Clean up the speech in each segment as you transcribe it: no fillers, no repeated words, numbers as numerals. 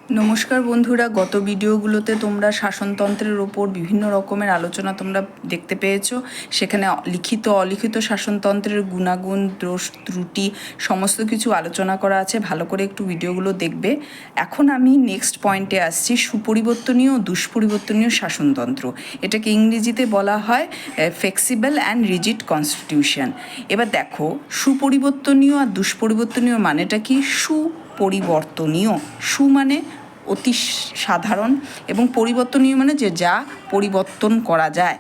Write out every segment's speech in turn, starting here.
নমস্কার বন্ধুরা, গত ভিডিওগুলোতে তোমরা শাসনতন্ত্রের ওপর বিভিন্ন রকমের আলোচনা তোমরা দেখতে পেয়েছো। সেখানে লিখিত অলিখিত শাসনতন্ত্রের গুণাগুণ, দোষ, ত্রুটি সমস্ত কিছু আলোচনা করা আছে। ভালো করে একটু ভিডিওগুলো দেখবে। এখন আমি নেক্সট পয়েন্টে আসছি, সুপরিবর্তনীয় ও দুষ্পরিবর্তনীয় শাসনতন্ত্র। এটাকে ইংরেজিতে বলা হয় ফ্লেক্সিবল অ্যান্ড রিজিড কনস্টিটিউশন। এবার দেখো, সুপরিবর্তনীয় আর দুষ্পরিবর্তনীয় মানেটা কি? সুপরিবর্তনীয়, সু মানে অতি সাধারণ এবং পরিবর্তনীয় মানে যে যা পরিবর্তন করা যায়।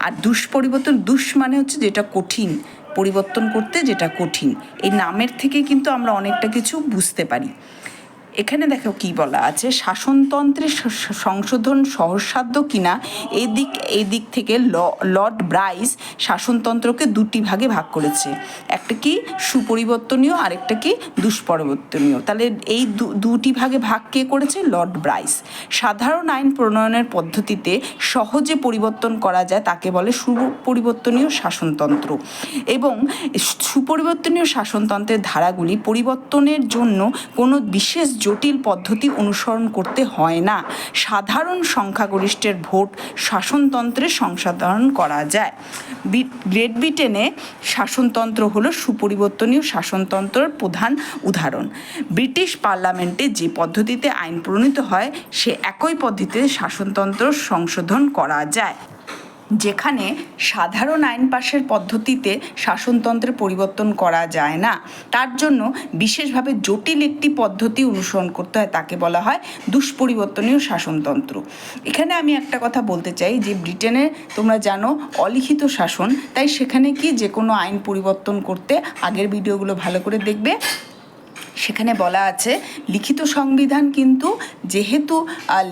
আর দুষ মানে হচ্ছে যেটা কঠিন, পরিবর্তন করতে যেটা কঠিন। এই নামের থেকে কিন্তু আমরা অনেকটা কিছু বুঝতে পারি। এখানে দেখো কি বলা আছে, শাসনতন্ত্রের সংশোধন সহজসাধ্য কিনা এই দিক থেকে লর্ড ব্রাইস শাসনতন্ত্রকে দুটি ভাগে ভাগ করেছে। একটা কি সুপরিবর্তনীয়, আরেকটা কি দুষ্পরিবর্তনীয়। তাহলে এই দুটি ভাগে ভাগ কে করেছে? Lord Bryce. সাধারণ আইন প্রণয়নের পদ্ধতিতে সহজে পরিবর্তন করা যায় তাকে বলে সুপরিবর্তনীয় শাসনতন্ত্র। এবং সুপরিবর্তনীয় শাসনতন্ত্রের ধারাগুলি পরিবর্তনের জন্য কোনো বিশেষ জটিল পদ্ধতি অনুসরণ করতে হয় না। সাধারণ সংখ্যাগরিষ্ঠের ভোট শাসনতন্ত্রের সংশোধন করা যায়। গ্রেট ব্রিটেনে শাসনতন্ত্র হলো সুপরিবর্তনীয় শাসনতন্ত্রের প্রধান উদাহরণ। ব্রিটিশ পার্লামেন্টে যে পদ্ধতিতে আইন প্রণীত হয় সে একই পদ্ধতিতে শাসনতন্ত্র সংশোধন করা যায়। যেখানে সাধারণ আইন পাশের পদ্ধতিতে শাসনতন্ত্রের পরিবর্তন করা যায় না, তার জন্য বিশেষভাবে জটিল একটি পদ্ধতি অনুসরণ করতে হয়, তাকে বলা হয় দুষ্পরিবর্তনীয় শাসনতন্ত্র। এখানে আমি একটা কথা বলতে চাই যে ব্রিটেনে তোমরা জানো অলিখিত শাসন, তাই সেখানে কি যে কোনো আইন পরিবর্তন করতে, আগের ভিডিওগুলো ভালো করে দেখবে, সেখানে বলা আছে লিখিত সংবিধান কিন্তু যেহেতু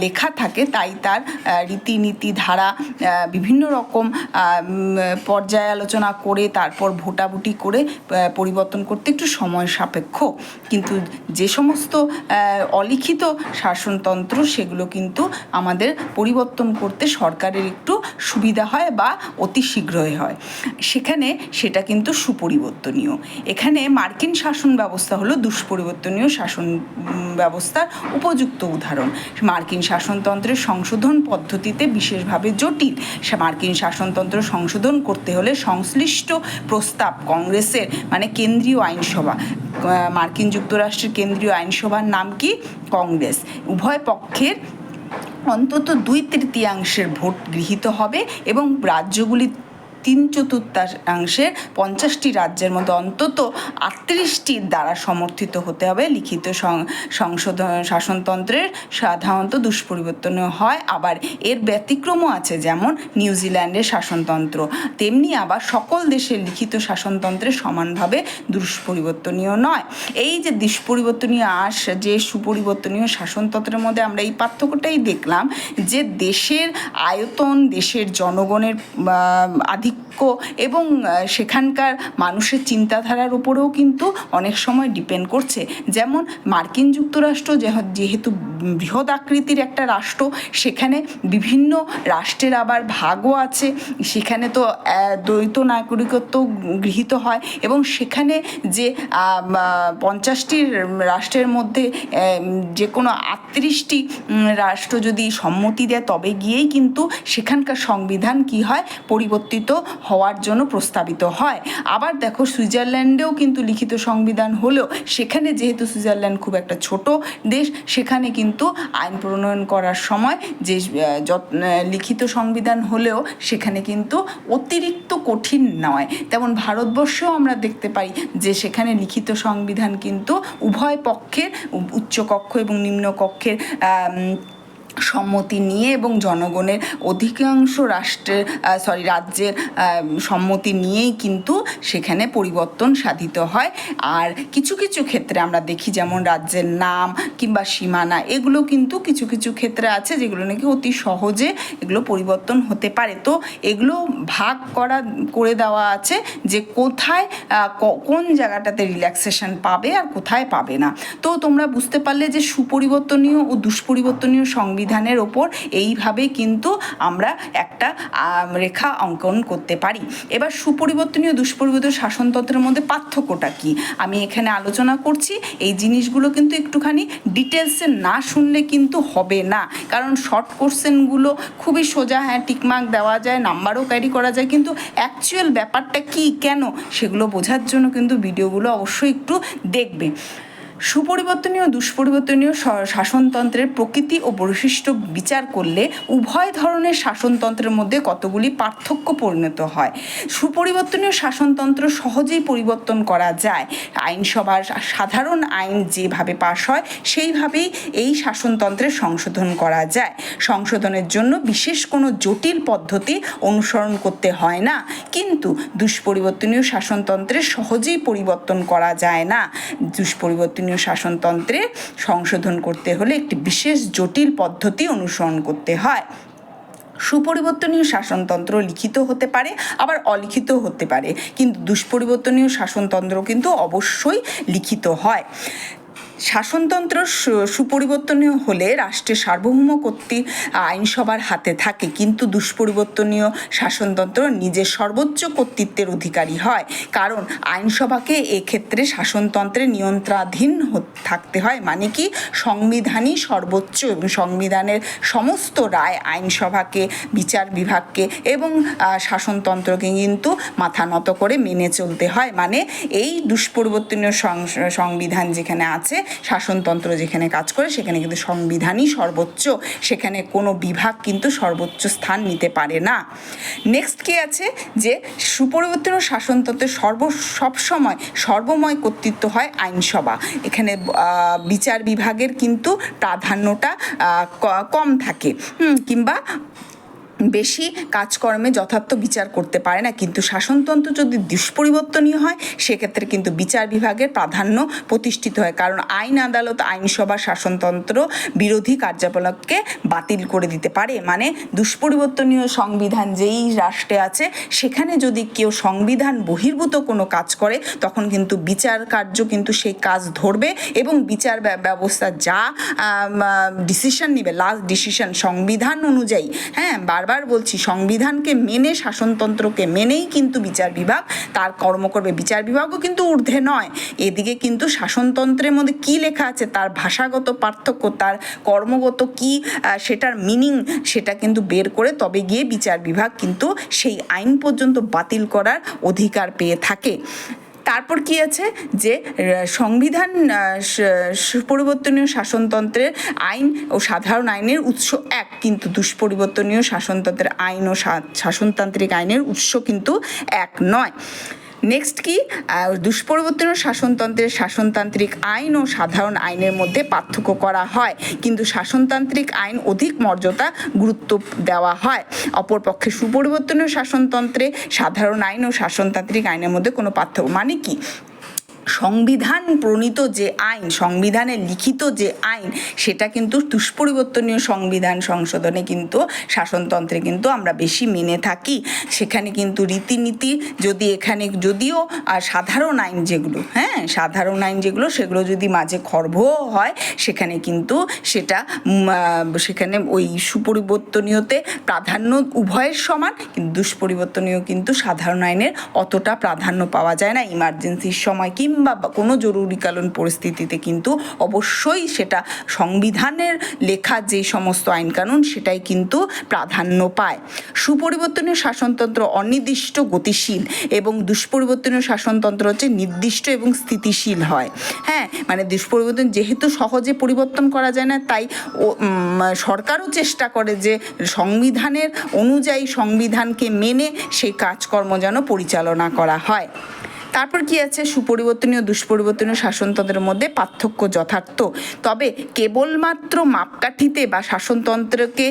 লেখা থাকে তাই তার রীতিনীতি ধারা বিভিন্ন রকম পর্যালোচনা করে তারপর ভোটাভুটি করে পরিবর্তন করতে একটু সময় সাপেক্ষ। কিন্তু যে সমস্ত অলিখিত শাসনতন্ত্র সেগুলো কিন্তু আমাদের পরিবর্তন করতে সরকারের একটু সুবিধা হয় বা অতি শীঘ্রই হয়, সেখানে সেটা কিন্তু সুপরিবর্তনীয়। এখানে মার্কিন শাসন ব্যবস্থা হলো দুষ্পরিবর্তনীয় শাসন ব্যবস্থার উপযুক্ত উদাহরণ। মার্কিন শাসনতন্ত্রের সংশোধন পদ্ধতিতে বিশেষভাবে জটিল। মার্কিন শাসনতন্ত্র সংশোধন করতে হলে সংশ্লিষ্ট প্রস্তাব কংগ্রেসের মানে কেন্দ্রীয় আইনসভা, মার্কিন যুক্তরাষ্ট্রের কেন্দ্রীয় আইনসভার নাম কি? কংগ্রেস, উভয় পক্ষের অন্তত 2/3 ভোট গৃহীত হবে এবং রাজ্যগুলি 3/4 50টি রাজ্যের মধ্যে অন্তত 38টির দ্বারা সমর্থিত হতে হবে। লিখিত সংশোধন শাসনতন্ত্রের সাধারণত দুষ্পরিবর্তনীয় হয়, আবার এর ব্যতিক্রমও আছে, যেমন নিউজিল্যান্ডের শাসনতন্ত্র। তেমনি আবার সকল দেশের লিখিত শাসনতন্ত্রের সমানভাবে দুষ্পরিবর্তনীয় নয়। এই যে দুষ্পরিবর্তনীয় যে সুপরিবর্তনীয় শাসনতন্ত্রের মধ্যে আমরা এই পার্থক্যটাই দেখলাম যে দেশের আয়তন, দেশের জনগণের এবং সেখানকার মানুষের চিন্তাধারার উপরেও কিন্তু অনেক সময় ডিপেন্ড করছে। যেমন মার্কিন যুক্তরাষ্ট্র যেহেতু বৃহৎ আকৃতির একটা রাষ্ট্র, সেখানে বিভিন্ন রাষ্ট্রের আবার ভাগও আছে, সেখানে তো দ্বৈত নাগরিকত্ব গৃহীত হয় এবং সেখানে যে 50টি রাষ্ট্রের মধ্যে যে কোনো 38টি রাষ্ট্র যদি সম্মতি দেয় তবে গিয়েই কিন্তু সেখানকার সংবিধান কি হয়? পরিবর্তিত হওয়ার জন্য প্রস্তাবিত হয়। আবার দেখো সুইজারল্যান্ডেও কিন্তু লিখিত সংবিধান হলেও সেখানে যেহেতু সুইজারল্যান্ড খুব একটা ছোট দেশ, সেখানে কিন্তু আইন প্রণয়ন করার সময় যে লিখিত সংবিধান হলেও সেখানে কিন্তু অতিরিক্ত কঠিন নয়। তেমন ভারতবর্ষেও আমরা দেখতে পাই যে সেখানে লিখিত সংবিধান কিন্তু উভয় পক্ষের, উচ্চকক্ষ এবং নিম্নকক্ষের সম্মতি নিয়ে এবং জনগণের অধিকাংশ রাজ্যের সম্মতি নিয়েই কিন্তু সেখানে পরিবর্তন সাধিত হয়। আর কিছু কিছু ক্ষেত্রে আমরা দেখি যেমন রাজ্যের নাম কিংবা সীমানা, এগুলো কিন্তু কিছু কিছু ক্ষেত্রে আছে যেগুলো নাকি অতি সহজে এগুলো পরিবর্তন হতে পারে। তো এগুলো ভাগ করে দেওয়া আছে যে কোথায় কোন জায়গাটাতে রিল্যাক্সেশন পাবে আর কোথায় পাবে না। তো তোমরা বুঝতে পারলে যে সুপরিবর্তনীয় ও দুষ্পরিবর্তনীয় সংবিধান সংবিধানের ওপর এইভাবে কিন্তু আমরা একটা রেখা অঙ্কন করতে পারি। এবার সুপরিবর্তনীয় দুষ্পরিবর্তনীয় শাসনতন্ত্রের মধ্যে পার্থক্যটা কি আমি এখানে আলোচনা করছি। এই জিনিসগুলো কিন্তু একটুখানি ডিটেলসে না শুনলে কিন্তু হবে না, কারণ শর্ট কোশ্চেনগুলো খুবই সোজা, হ্যাঁ টিকমার্ক দেওয়া যায়, নাম্বারও ক্যারি করা যায়, কিন্তু অ্যাকচুয়াল ব্যাপারটা কি কেন সেগুলো বোঝার জন্য কিন্তু ভিডিওগুলো অবশ্যই একটু দেখবে। সুপরিবর্তনীয় দুষ্পরিবর্তনীয় শাসনতন্ত্রের প্রকৃতি ও বৈশিষ্ট্য বিচার করলে উভয় ধরনের শাসনতন্ত্রের মধ্যে কতগুলি পার্থক্য পরিণত হয়। সুপরিবর্তনীয় শাসনতন্ত্র সহজেই পরিবর্তন করা যায়। আইনসভার সাধারণ আইন যেভাবে পাশ হয় সেইভাবেই এই শাসনতন্ত্রের সংশোধন করা যায়। সংশোধনের জন্য বিশেষ কোনো জটিল পদ্ধতি অনুসরণ করতে হয় না, কিন্তু দুষ্পরিবর্তনীয় শাসনতন্ত্রে সহজেই পরিবর্তন করা যায় না। দুষ্পরিবর্তনীয় শাসনতন্ত্রে সংশোধন করতে হলে একটি বিশেষ জটিল পদ্ধতি অনুসরণ করতে হয়। সুপরিবর্তনীয় শাসনতন্ত্র লিখিত হতে পারে, আবার অলিখিত হতে পারে, কিন্তু দুষ্পরিবর্তনীয় শাসনতন্ত্র কিন্তু অবশ্যই লিখিত হয়। শাসনতন্ত্র সুপরিবর্তনীয় হলে রাষ্ট্রের সার্বভৌম কর্তৃক আইনসভার হাতে থাকে, কিন্তু দুষ্পরিবর্তনীয় শাসনতন্ত্র নিজের সর্বোচ্চ কর্তৃত্বের অধিকারী হয়, কারণ আইনসভাকে এক্ষেত্রে শাসনতন্ত্রের নিয়ন্ত্রণাধীন থাকতে হয়। মানে কি, সংবিধানই সর্বোচ্চ এবং সংবিধানের সমস্ত রায় আইনসভাকে, বিচার বিভাগকে এবং শাসনতন্ত্রকে কিন্তু মাথা নত করে মেনে চলতে হয়। মানে এই দুষ্পরিবর্তনীয় সংবিধান যেখানে আছে, শাসনতন্ত্র যেখানে কাজ করে, সেখানে কিন্তু সংবিধানই সর্বোচ্চ, সেখানে কোনো বিভাগ কিন্তু সর্বোচ্চ স্থান নিতে পারে না। নেক্সট কি আছে, যে সুপরিবর্তনীয় শাসনতন্ত্রের সবসময় সর্বময় কর্তৃত্ব হয় আইনসভা। এখানে বিচার বিভাগের কিন্তু প্রাধান্যটা কম থাকে, কিংবা বেশি কাজকর্মে যথার্থ বিচার করতে পারে না। কিন্তু শাসনতন্ত্র যদি দুষ্পরিবর্তনীয় হয় সেক্ষেত্রে কিন্তু বিচার বিভাগের প্রাধান্য প্রতিষ্ঠিত হয়, কারণ আইন আদালত আইনসভা শাসনতন্ত্র বিরোধী কার্যকলাপকে বাতিল করে দিতে পারে। মানে দুষ্পরিবর্তনীয় সংবিধান যেই রাষ্ট্রে আছে সেখানে যদি কেউ সংবিধান বহির্ভূত কোনো কাজ করে তখন কিন্তু বিচার কার্য কিন্তু সেই কাজ ধরবে, এবং বিচার ব্যবস্থা যা ডিসিশন নেবে, লাস্ট ডিসিশন সংবিধান অনুযায়ী, হ্যাঁ বারবার বলছি, সংবিধানকে মেনে, শাসনতন্ত্রকে মেনেই কিন্তু বিচার বিভাগ তার কর্ম করবে। বিচার বিভাগও কিন্তু ঊর্ধ্বে নয়। এদিকে কিন্তু শাসনতন্ত্রের মধ্যে কি লেখা আছে, তার ভাষাগত পার্থক্য, তার কর্মগত কি সেটার মিনিং, সেটা কিন্তু বের করে তবে গিয়ে বিচার বিভাগ কিন্তু সেই আইন পর্যন্ত বাতিল করার অধিকার পেয়ে থাকে। তারপর কি আছে, যে সংবিধান সুপরিবর্তনীয় শাসনতন্ত্রের আইন ও সাধারণ আইনের উৎস এক, কিন্তু দুষ্পরিবর্তনীয় শাসনতন্ত্রের আইন ও শাসনতান্ত্রিক আইনের উৎস কিন্তু এক নয়। নেক্সট কি, দুষ্পরিবর্তনীয় শাসনতন্ত্রের শাসনতান্ত্রিক আইন ও সাধারণ আইনের মধ্যে পার্থক্য করা হয়, কিন্তু শাসনতান্ত্রিক আইন অধিক মর্যাদা গুরুত্ব দেওয়া হয়। অপরপক্ষে সুপরিবর্তনীয় শাসনতন্ত্রে সাধারণ আইন ও শাসনতান্ত্রিক আইনের মধ্যে কোনো পার্থক্য, মানে কি, সংবিধান প্রণীত যে আইন, সংবিধানে লিখিত যে আইন, সেটা কিন্তু দুষ্পরিবর্তনীয় সংবিধান সংশোধনে কিন্তু শাসনতন্ত্রে কিন্তু আমরা বেশি মেনে থাকি। সেখানে কিন্তু রীতিনীতি যদি এখানে যদিও সাধারণ আইন যেগুলো, হ্যাঁ সাধারণ আইন যেগুলো, সেগুলো যদি মাঝে খর্বও হয় সেখানে কিন্তু সেটা সেখানে ওই সুপরিবর্তনীয়তে প্রাধান্য উভয়ের সমান, কিন্তু দুষ্পরিবর্তনীয় কিন্তু সাধারণ আইনের অতটা প্রাধান্য পাওয়া যায় না। ইমার্জেন্সির সময় কিংবা কোনো জরুরিকালীন পরিস্থিতিতে কিন্তু অবশ্যই সেটা সংবিধানের লেখা যে সমস্ত আইনকানুন সেটাই কিন্তু প্রাধান্য পায়। সুপরিবর্তনীয় শাসনতন্ত্র অনির্দিষ্ট গতিশীল এবং দুষ্পরিবর্তনীয় শাসনতন্ত্র হচ্ছে নির্দিষ্ট এবং স্থিতিশীল হয়। হ্যাঁ, মানে দুষ্পরিবর্তন যেহেতু সহজে পরিবর্তন করা যায় না, তাই সরকারও চেষ্টা করে যে সংবিধানের অনুযায়ী, সংবিধানকে মেনে সেই কাজকর্ম যেন পরিচালনা করা হয়। তারপর কি আছে, সুপরিবর্তনীয় দুষ্পরিবর্তনীয় শাসনতন্ত্রের মধ্যে পার্থক্য যথার্থ, তবে কেবলমাত্র মাপকাঠিতে বা শাসনতন্ত্রকে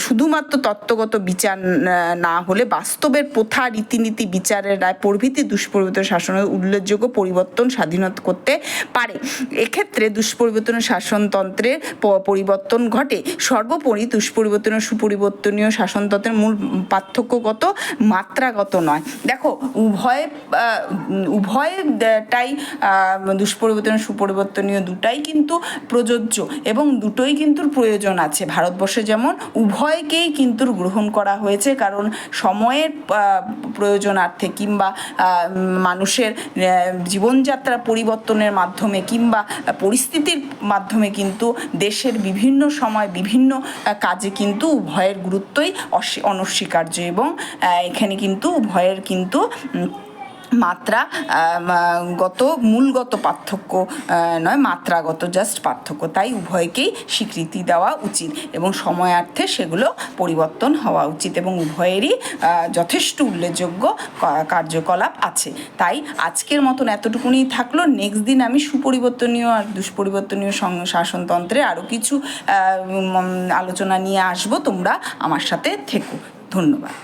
শুধুমাত্র তত্ত্বগত বিচার না হলে বাস্তবের প্রথা, রীতিনীতি, বিচারের রায় প্রভৃতি দুষ্পরিবর্তন শাসনের উল্লেখযোগ্য পরিবর্তন স্বাধীনতা করতে পারে। এক্ষেত্রে দুষ্পরিবর্তনীয় শাসনতন্ত্রের পরিবর্তন ঘটে। সর্বোপরি দুষ্পরিবর্তনীয় সুপরিবর্তনীয় শাসনতন্ত্রের মূল পার্থক্যগত, মাত্রাগত নয়। দেখো, উভয় উভয়টাই দুষ্পরিবর্তনীয় সুপরিবর্তনীয় দুটাই কিন্তু প্রযোজ্য এবং দুটোই কিন্তু প্রয়োজন আছে। ভারতবর্ষে যেমন উভয়কেই কিন্তু গ্রহণ করা হয়েছে, কারণ সময়ের প্রয়োজনার্থে কিংবা মানুষের জীবনযাত্রা পরিবর্তনের মাধ্যমে কিংবা পরিস্থিতির মাধ্যমে কিন্তু দেশের বিভিন্ন সময় বিভিন্ন কাজে কিন্তু উভয়ের গুরুত্বই অনস্বীকার্য এবং এখানে কিন্তু উভয়ের কিন্তু মাত্রা মূলগত পার্থক্য নয়, মাত্রাগত জাস্ট পার্থক্য, তাই উভয়কেই স্বীকৃতি দেওয়া উচিত এবং সময়ার্থে সেগুলো পরিবর্তন হওয়া উচিত এবং উভয়েরই যথেষ্ট উল্লেখযোগ্য কার্যকলাপ আছে। তাই আজকের মতন এতটুকুনি থাকলো। নেক্সট দিন আমি সুপরিবর্তনীয় আর দুষ্পরিবর্তনীয় শাসনতন্ত্রে আরও কিছু আলোচনা নিয়ে আসবো। তোমরা আমার সাথে থেকো। ধন্যবাদ।